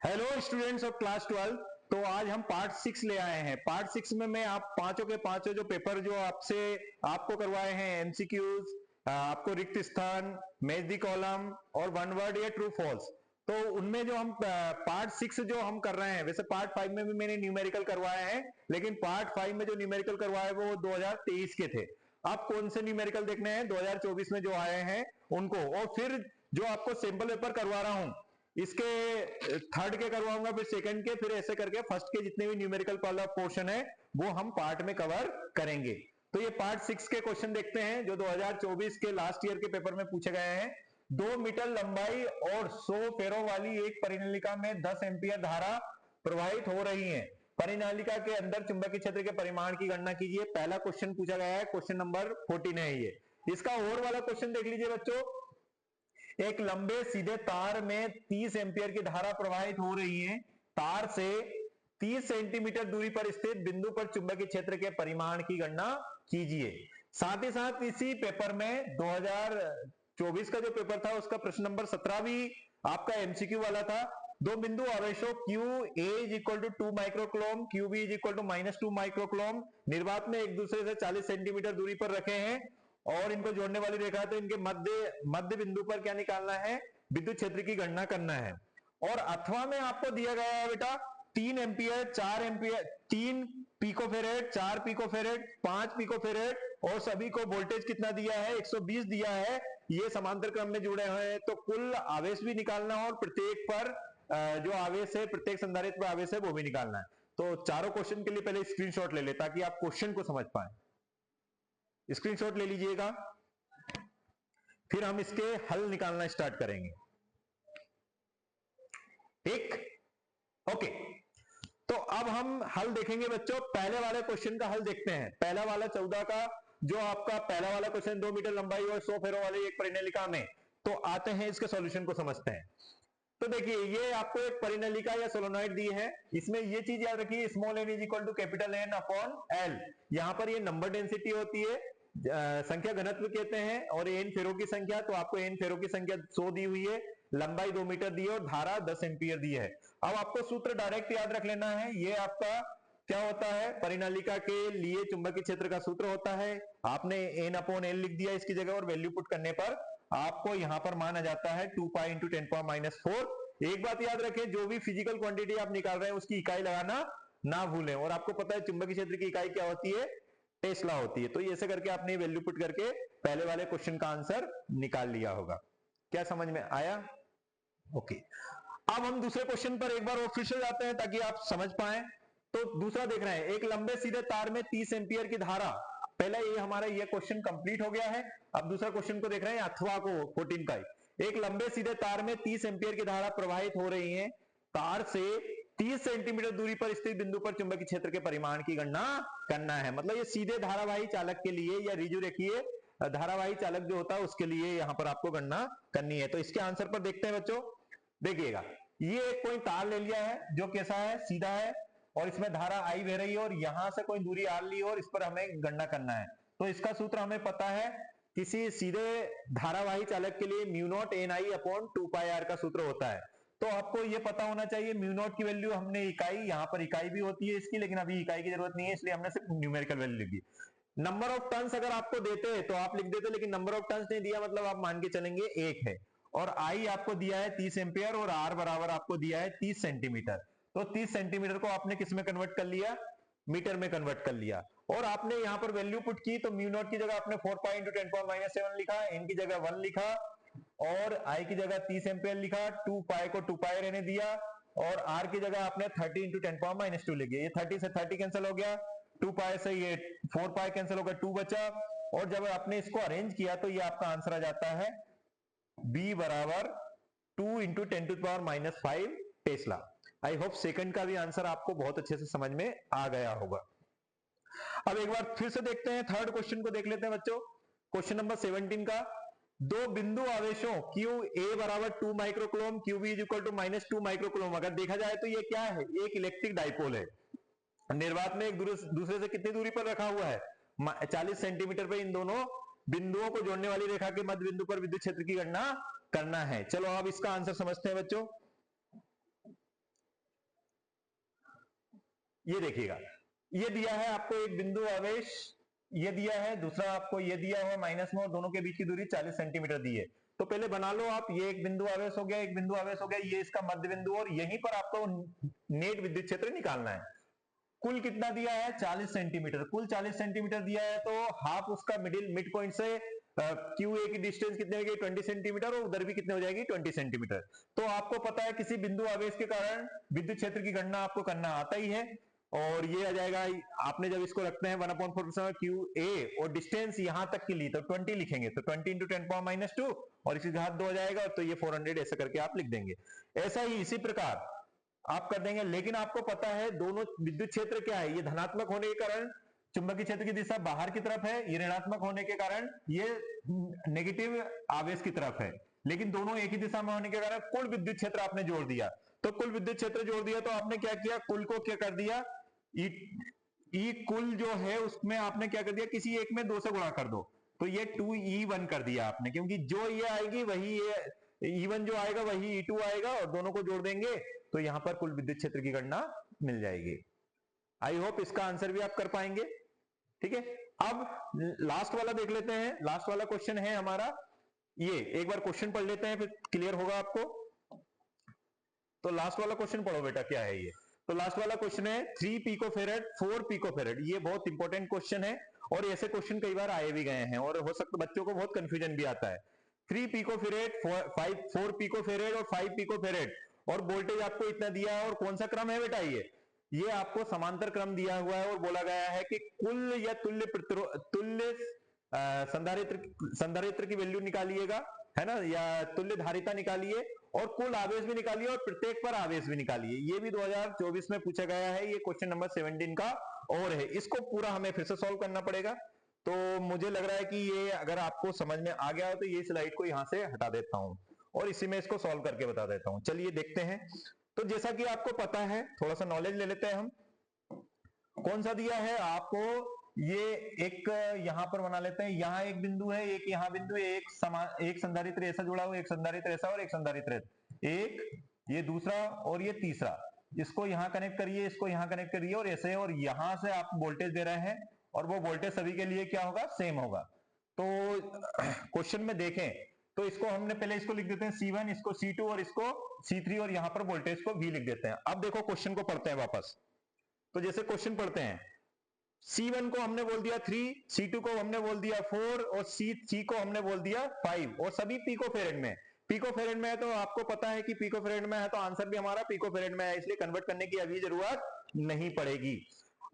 Hello students of class 12। तो आज हम पार्ट 6 ले आए हैं। पार्ट 6 में मैं आप पांचों के पांचों जो पेपर जो आपसे आपको करवाए हैं एमसीक्यूज, आपको रिक्त स्थान, मैच द कॉलम और वन वर्ड या ट्रू फॉल्स, तो उनमें जो हम पार्ट 6 जो हम कर रहे हैं, वैसे पार्ट 5 में भी मैंने न्यूमेरिकल करवाए हैं, लेकिन पार्ट 5 में जो न्यूमेरिकल करवाए वो 2023 के थे। आप कौन से न्यूमेरिकल देखने हैं 2024 में जो आए हैं उनको, और फिर जो आपको सैंपल पेपर करवा रहा हूं इसके थर्ड के करवाऊंगा, फिर सेकंड के, फिर ऐसे करके फर्स्ट के जितने भी न्यूमेरिकल वाला पोर्शन है वो हम पार्ट में कवर करेंगे। तो ये पार्ट 6 के क्वेश्चन देखते हैं जो 2024 के लास्ट ईयर के पेपर में पूछे गए हैं। 2 मीटर लंबाई और 100 फेरों वाली एक परिनालिका में 10 एम्पियर धारा प्रवाहित हो रही है। परिनालिका के अंदर चुंबकीय क्षेत्र के परिमाण की गणना कीजिए। पहला क्वेश्चन पूछा गया है, क्वेश्चन नंबर 14 है ये। इसका और वाला क्वेश्चन देख लीजिए बच्चों। एक लंबे सीधे तार में 30 एम्पियर की धारा प्रवाहित हो रही है। तार से 30 सेंटीमीटर दूरी पर स्थित बिंदु पर चुंबकीय क्षेत्र के परिमाण की गणना कीजिए। साथ ही साथ इसी पेपर में 2024 का जो पेपर था उसका प्रश्न नंबर 17 भी आपका एमसीक्यू वाला था। दो बिंदु आवेशों Q A is equal to 2 microcoulomb, Q B is equal to -2 microcoulomb निर्वात में एक दूसरे से 40 सेंटीमीटर दूरी पर रखे हैं और इनको जोड़ने वाली रेखा है, तो इनके मध्य मध्य बिंदु पर क्या निकालना है, विद्युत क्षेत्र की गणना करना है। और अथवा में आपको दिया गया है बेटा 3 ampere, 4 ampere, 3 picofarad, 4 picofarad, 5 picofarad, और सभी को वोल्टेज कितना दिया है, 120 दिया है। ये समांतर क्रम में जुड़े हुए हैं, तो कुल आवेश भी निकालना है और प्रत्येक पर जो आवेश है, प्रत्येक संधारित्र पर आवेश है वो भी निकालना है। तो चारों क्वेश्चन के लिए पहले स्क्रीनशॉट ले ले ताकि आप क्वेश्चन को समझ पाए। स्क्रीनशॉट ले लीजिएगा, फिर हम इसके हल निकालना स्टार्ट करेंगे। ठीक, ओके। तो अब हम हल देखेंगे बच्चों। पहले वाले क्वेश्चन का हल देखते हैं। पहला वाला 14 का जो आपका पहला वाला क्वेश्चन, 2 मीटर लंबाई और 100 फेरों वाली एक परिनालिका में, तो आते हैं इसके सॉल्यूशन को समझते हैं। तो देखिए ये आपको एक परिनालिका या सोलोनॉइड दी है। इसमें ये चीज याद रखिए, small N is equal to capital N upon L. यहां पर ये नंबर डेंसिटी होती है, संख्या घनत्व कहते हैं, और एन फेरों की संख्या, तो आपको एन फेरों की संख्या 100 दी हुई है, लंबाई 2 मीटर दी है और धारा 10 एम्पियर दी है। अब आपको सूत्र डायरेक्ट याद रख लेना है। ये आपका क्या होता है, परिनालिका के लिए चुंबकीय क्षेत्र का सूत्र होता है। आपने एन अपॉन एल लिख दिया इसकी जगह, और वैल्यू पुट करने पर आपको यहां पर मान आ जाता है 2 पाई इंटू 10⁻⁴। एक बात याद रखें, जो भी फिजिकल क्वांटिटी आप निकाल रहे हैं उसकी इकाई लगाना ना भूलें। और आपको पता है चुंबकीय क्षेत्र की इकाई क्या होती है, टेस्ला होती है। तो ऐसे करके आपने वैल्यू पुट करके पहले वाले क्वेश्चन का आंसर निकाल लिया होगा। क्या समझ में आया? ओके। अब हम दूसरे क्वेश्चन पर एक बार और फिर से जाते हैं ताकि आप समझ पाए। तो दूसरा देख रहे हैं, एक लंबे सीधे तार में 30 एम्पियर की धारा। पहला ये हमारा ये क्वेश्चन कंप्लीट हो गया है। अब दूसरा क्वेश्चन को देख रहे हैं, अथवा को 14 का। एक लंबे सीधे तार में 30 एम्पियर की धारा प्रवाहित हो रही है। तार से 30 सेंटीमीटर दूरी पर स्थित बिंदु पर चुंबकीय क्षेत्र के परिमाण की गणना करना है। मतलब ये सीधे धारावाही चालक के लिए या रिजु रेखीय धारावाही चालक जो होता है उसके लिए यहां पर आपको गणना करनी है। तो इसके आंसर पर देखते हैं बच्चों। देखिएगा, ये एक कोई तार ले लिया है जो कैसा है, सीधा है, और इसमें धारा आई बह रही है, और यहां से कोई दूरी आर ली और इस पर हमें गणना करना है। तो इसका सूत्र हमें पता है, किसी सीधे धारावाही चालक के लिए mu naught N I upon 2 pi R का सूत्र होता है। तो आपको ये पता होना चाहिए म्यू नॉट की वैल्यू, हमने इकाई, यहां पर इकाई भी होती है इसकी, लेकिन अभी इकाई की जरूरत नहीं है इसलिए हमने सिर्फ न्यूमेरिकल वैल्यू लिखी। नंबर ऑफ टर्न्स अगर आपको देते हैं तो आप लिख देते, लेकिन नंबर ऑफ टर्न्स नहीं दिया, मतलब आप मान के चलेंगे 1 है। और आई आपको दिया है 30 एम्पियर और आर बराबर आपको दिया है 30 सेंटीमीटर। तो 30 सेंटीमीटर को आपने किस में कन्वर्ट कर लिया, मीटर में कन्वर्ट कर लिया। और आपने यहां पर वैल्यू पुट की, तो म्यू नॉट की जगह आपने 4 पाई इंटू 10⁻⁷ लिखा, एन की जगह 1 लिखा, और आई की जगह 30 एम्पियर लिखा, 2 पाई को 2 पाई रहने दिया, और आर की जगह आपने 30 इंटू 10⁻⁻2 लिख दिया। ये 30 से 30 कैंसिल हो गया, 2 पाई से ये 4 पाई कैंसिल हो गया, 2 बचा। और जब आपने इसको अरेंज किया तो ये आपका आंसर आ जाता है बी बराबर 2 into 10⁻⁵ Tesla. I hope second का भी आंसर आपको बहुत अच्छे से समझ में आ गया होगा। अब एक बार फिर से देखते हैं, थर्ड क्वेश्चन को देख लेते हैं बच्चों। क्वेश्चन नंबर 17 का, दो बिंदु आवेशों क्यू ए बराबर 2 microcoulomb, Q B is equal to -2 microcoulomb. अगर देखा जाए तो ये क्या है, एक इलेक्ट्रिक डाइपोल है। निर्वात में एक दूसरे से कितनी दूरी पर रखा हुआ है, 40 सेंटीमीटर पर। इन दोनों बिंदुओं को जोड़ने वाली रेखा के मध्य बिंदु पर विद्युत क्षेत्र की गणना करना है। चलो अब इसका आंसर समझते हैं बच्चों। ये देखिएगा, ये दिया है आपको एक बिंदु आवेश, ये दिया है, दूसरा आपको ये दिया हुआ माइनस में, और दोनों के बीच की दूरी 40 सेंटीमीटर दी है। तो पहले बना लो आप, ये एक बिंदु आवेश हो गया, एक बिंदु आवेश हो गया, ये इसका मध्य बिंदु, और यहीं पर आपको नेट विद्युत क्षेत्र निकालना है। कुल कितना दिया है? 40 सेंटीमीटर। कुल 40 सेंटीमीटर दिया है, तो हाफ उसका मिड पॉइंट से क्यू ए की डिस्टेंस कितनी हो जाएगी? 20 सेंटीमीटर, और उधर भी कितने हो जाएगी? 20 सेंटीमीटर। तो आपको पता है किसी बिंदु आवेश के कारण विद्युत क्षेत्र की गणना आपको करना आता ही है, और ये आ जाएगा, आपने जब इसको रखते हैं 1/4 क्यू ए, और डिस्टेंस यहां तक की ली तो 20 लिखेंगे, तो 20 इंटू 10⁻², और इसके घात 2 हो जाएगा, तो ये 400 ऐसा करके आप लिख देंगे। ऐसा ही इसी प्रकार आप कर देंगे। लेकिन आपको पता है दोनों विद्युत क्षेत्र क्या है, ये धनात्मक होने के कारण चुंबकीय क्षेत्र की दिशा बाहर की तरफ है, ये ऋणात्मक होने के कारण ये नेगेटिव आवेश की तरफ है, लेकिन दोनों एक ही दिशा में होने के कारण कुल विद्युत क्षेत्र आपने जोड़ दिया। तो कुल विद्युत क्षेत्र जोड़ दिया, तो आपने क्या किया? कुल को क्या कर दिया? ई कुल जो है उसमें आपने क्या कर दिया? किसी एक में 2 से गुणा कर दो, तो ये 2E1 कर दिया आपने, क्योंकि जो ये आएगी वही ये E1 जो आएगा वही E2 आएगा, और दोनों को जोड़ देंगे तो यहां पर कुल विद्युत क्षेत्र की गणना मिल जाएगी। आई होप इसका आंसर भी आप कर पाएंगे। ठीक है, अब लास्ट वाला देख लेते हैं। लास्ट वाला क्वेश्चन है हमारा ये, एक बार क्वेश्चन पढ़ लेते हैं, फिर क्लियर होगा आपको। तो लास्ट वाला क्वेश्चन पढ़ो बेटा, क्या है ये? तो लास्ट वाला क्वेश्चन है 3 पिकोफेरेड 4 पिकोफेरेड। ये बहुत इंपॉर्टेंट क्वेश्चन है, और ऐसे क्वेश्चन कई बार आए भी गए हैं, और हो सकता बच्चों को बहुत कंफ्यूजन भी आता है। 3 पिकोफेरेड 4 पिकोफेरेड और 5 पिकोफेरेड, और वोल्टेज आपको इतना दिया है, और कौन सा क्रम है बेटा? ये आपको समांतर क्रम दिया हुआ है, और बोला गया है कि कुल या तुल्य संधारित्र की वैल्यू निकालिएगा, है ना, या तुल्य धारिता निकालिए, और कुल आवेश भी निकालिए, और प्रत्येक पर आवेश भी निकालिए। ये भी 2024 में पूछा गया है, ये क्वेश्चन नंबर 17 का और है। इसको पूरा हमें फिर से सॉल्व करना पड़ेगा। तो मुझे लग रहा है कि ये अगर आपको समझ में आ गया हो, तो ये स्लाइड को यहां से हटा देता हूं, और इसी में इसको सॉल्व करके बता देता हूं। चलिए देखते हैं। तो जैसा कि आपको पता है, थोड़ा सा नॉलेज ले लेते हैं हम। कौन सा दिया है आपको? ये एक यहां पर बना लेते हैं, यहां एक बिंदु है, एक यहां बिंदु है, एक संधारित्र ऐसा जुड़ा हुआ, एक संधारित्र ऐसा, और एक संधारित्र एक, ये दूसरा और ये तीसरा। इसको यहां कनेक्ट करिए, इसको यहां कनेक्ट करिए, और ऐसे, और यहां से आप वोल्टेज दे रहे हैं, और वो वोल्टेज सभी के लिए क्या होगा? सेम होगा। तो क्वेश्चन में देखें तो इसको हमने पहले इसको लिख देते हैं C1, इसको C2 और इसको C3, और यहां पर वोल्टेज को V लिख देते हैं। अब देखो क्वेश्चन को पढ़ते हैं वापस। तो जैसे क्वेश्चन पढ़ते हैं, C1 को हमने बोल दिया 3, C2 को हमने बोल दिया 4, और C को हमने बोल दिया 5, और सभी पिकोफेरेड में। पिकोफेरेड में है, तो आपको पता है कि पिकोफेरेड में है, तो आंसर भी हमारा पिकोफेरेड में है, इसलिए कन्वर्ट करने की अभी जरूरत नहीं पड़ेगी।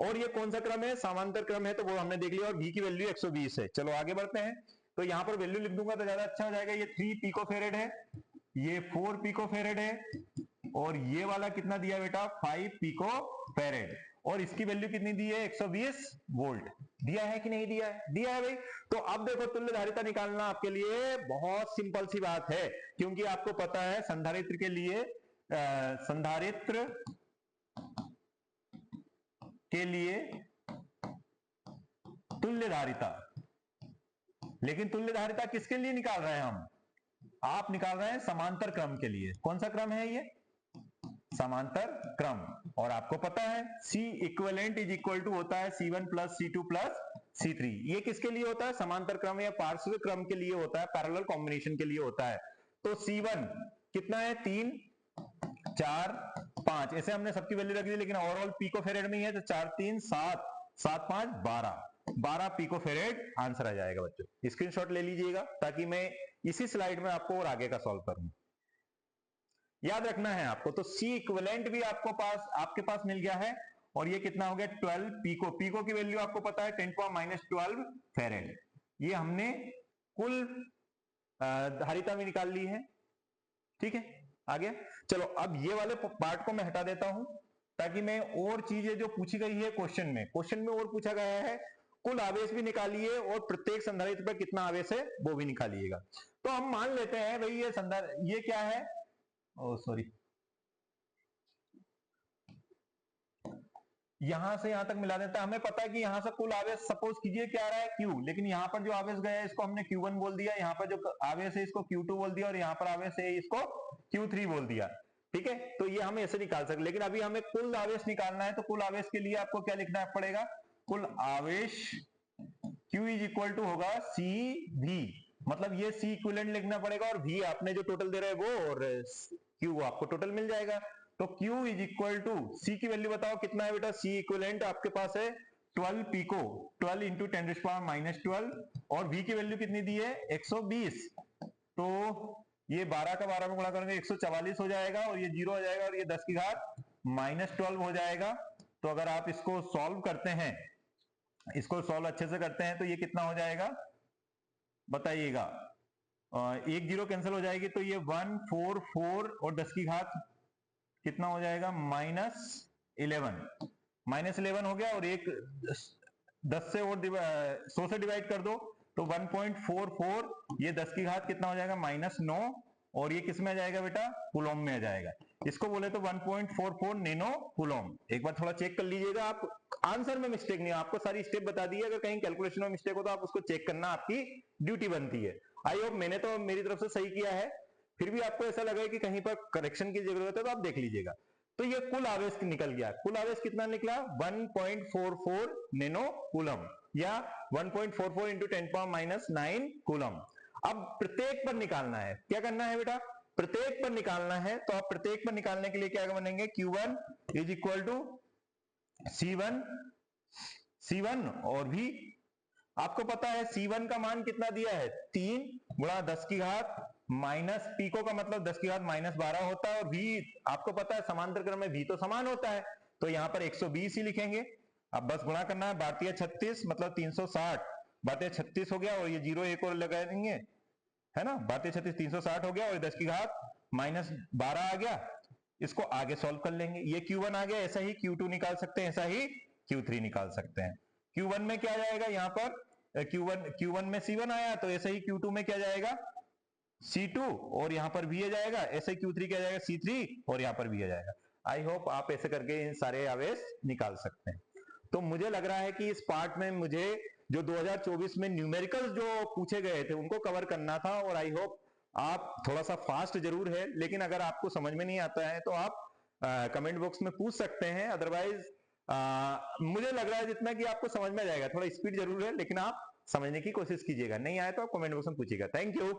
और ये कौन सा क्रम है? समांतर क्रम है, तो वो हमने देख लिया, और V की वैल्यू 120 है। चलो आगे बढ़ते हैं। तो यहां पर वैल्यू लिख दूंगा तो ज्यादा अच्छा हो जाएगा। ये 3 पिकोफेरेड है, ये 4 पिकोफेरेड है, और ये वाला कितना दिया बेटा? 5 पिकोफेरेड, और इसकी वैल्यू कितनी दी है? 120 वोल्ट। दिया है कि नहीं दिया है? दिया है भाई। तो अब देखो तुल्य धारिता निकालना आपके लिए बहुत सिंपल सी बात है, क्योंकि आपको पता है संधारित्र के लिए संधारित्र के लिए तुल्य धारिता, लेकिन तुल्य धारिता किसके लिए निकाल रहे हैं हम? आप निकाल रहे हैं समांतर क्रम के लिए। कौन सा क्रम है ये? समांतर क्रम। और आपको पता है C equivalent is equal to होता है C1 plus C2 plus C3। ये किसके लिए होता है? समांतर क्रम या पार्श्व क्रम के लिए होता है, पैरेलल कॉम्बिनेशन के लिए होता है। तो C1 कितना है? 3, 4, 5, ऐसे हमने सबकी वैल्यू रख दी, लेकिन ओवरऑल पिकोफेरेड में ही है, तो 4, 3, 7, 7, 5, 12 पिकोफेरेड आंसर आ जाएगा बच्चों। स्क्रीनशॉट ले लीजिएगा, ताकि मैं इसी स्लाइड में आपको और आगे का सॉल्व करूं। याद रखना है आपको। तो C इक्विवेलेंट भी आपके पास मिल गया है, और ये कितना हो गया? 12 पिको। पिको की वैल्यू आपको पता है 10⁻12 फेरेड। ये हमने कुल धारिता भी निकाल ली है। ठीक है, आ गया। चलो अब ये वाले पार्ट को मैं हटा देता हूं, ताकि मैं और चीजें जो पूछी गई है क्वेश्चन में और पूछा गया है, कुल आवेश भी निकालिए, और प्रत्येक संधारित्र पर कितना आवेश है वो भी निकालिएगा। तो हम मान लेते हैं भाई ये क्या है? सॉरी, यहां से यहां तक मिला देता है। हमें पता है कि यहां से कुल आवेश सपोज कीजिए क्या आ रहा है? Q, लेकिन यहां पर जो आवेश गया है इसको हमने Q1 बोल दिया, यहां पर जो आवेश है इसको Q2 बोल दिया, और यहां पर आवेश है इसको Q3 बोल दिया। ठीक है, तो ये हम ऐसे निकाल सकते, लेकिन अभी हमें कुल आवेश निकालना है, तो कुल आवेश के लिए आपको क्या लिखना पड़ेगा, कुल आवेश Q इज इक्वल टू होगा सी भी, मतलब ये सी इक्विवेलेंट लिखना पड़ेगा और V आपने जो टोटल दे रहे हैं वो, और Q आपको टोटल मिल जाएगा। तो Q इज इक्वल टू सी की वैल्यू बताओ कितना है बेटा, सी इक्विवेलेंट आपके पास है 12 पिको, 12 इंटू 10⁻⁻12 और V की वैल्यू कितनी दी है 120, तो ये 12 का 12 में गुणा करेंगे 144 हो जाएगा और ये 0 हो जाएगा और ये 10 की घात -12 हो जाएगा। तो अगर आप इसको सॉल्व करते हैं, इसको सॉल्व अच्छे से करते हैं तो ये कितना हो जाएगा बताइएगा, एक जीरो कैंसिल हो जाएगी तो ये 144 और 10 की घात कितना हो जाएगा -11 हो गया, और एक 10 से और 100 से डिवाइड कर दो तो 1.44, ये 10 की घात कितना हो जाएगा -9, और ये किस में आ जाएगा बेटा, कूलम में आ जाएगा। इसको बोले तो 1.44 नैनो कूलम। एक बार थोड़ा चेक कर लीजिएगा आप, आंसर में मिस्टेक नहीं, आपको सारी स्टेप बता दी है, अगर कहीं कैलकुलेशन में मिस्टेक हो तो आप उसको चेक करना आपकी ड्यूटी बनती है। आई होप मैंने तो मेरी तरफ से सही किया है, फिर भी आपको ऐसा लगे कि कहीं पर करेक्शन की जरूरत है तो आप देख लीजिएगा। तो ये कुल आवेश निकल गया, कुल आवेश कितना निकला 1.44 नैनो कूलम या 1.44 इंटू 10⁻⁹ कूलम। अब प्रत्येक पर निकालना है, क्या करना है बेटा, प्रत्येक पर निकालना है, तो आप प्रत्येक पर निकालने के लिए क्या बनेंगे, Q1 is equal to C1 और भी आपको पता है C1 का मान कितना दिया है 3 गुणा 10 की घात माइनस पिको का मतलब 10 की घात -12 होता है, और V आपको पता है समांतर क्रम में V तो समान होता है, तो यहां पर 120 ही लिखेंगे। अब बस गुणा करना है, भारतीय 36 मतलब 360, भारतीय 36 हो गया और ये 0 एक और लगा देंगे, है ना, भारतीय 36 360 हो गया और 10 की घात -12 आ गया। इसको आगे सॉल्व कर लेंगे, ये Q1 आ गया, ऐसा ही Q2 निकाल सकते हैं, ऐसा ही Q3 निकाल सकते हैं। Q1 में क्या जाएगा, यहां पर Q1 में C1 आया, तो ऐसे ही Q2 में क्या जाएगा C2, और यहां पर भी आ जाएगा, ऐसे Q3 क्या जाएगा C3, और यहां पर भी आ जाएगा। आई होप आप ऐसे करके इन सारे आवेश निकाल सकते हैं। तो मुझे लग रहा है कि इस पार्ट में मुझे जो 2024 में न्यूमेरिकल्स जो पूछे गए थे उनको कवर करना था, और आई होप आप थोड़ा सा फास्ट जरूर है, लेकिन अगर आपको समझ में नहीं आता है तो आप कमेंट बॉक्स में पूछ सकते हैं, अदरवाइज मुझे लग रहा है जितना कि आपको समझ में जाएगा, थोड़ा स्पीड जरूर है लेकिन आप समझने की कोशिश कीजिएगा, नहीं आए तो आप कमेंट बॉक्स में पूछिएगा। Thank you.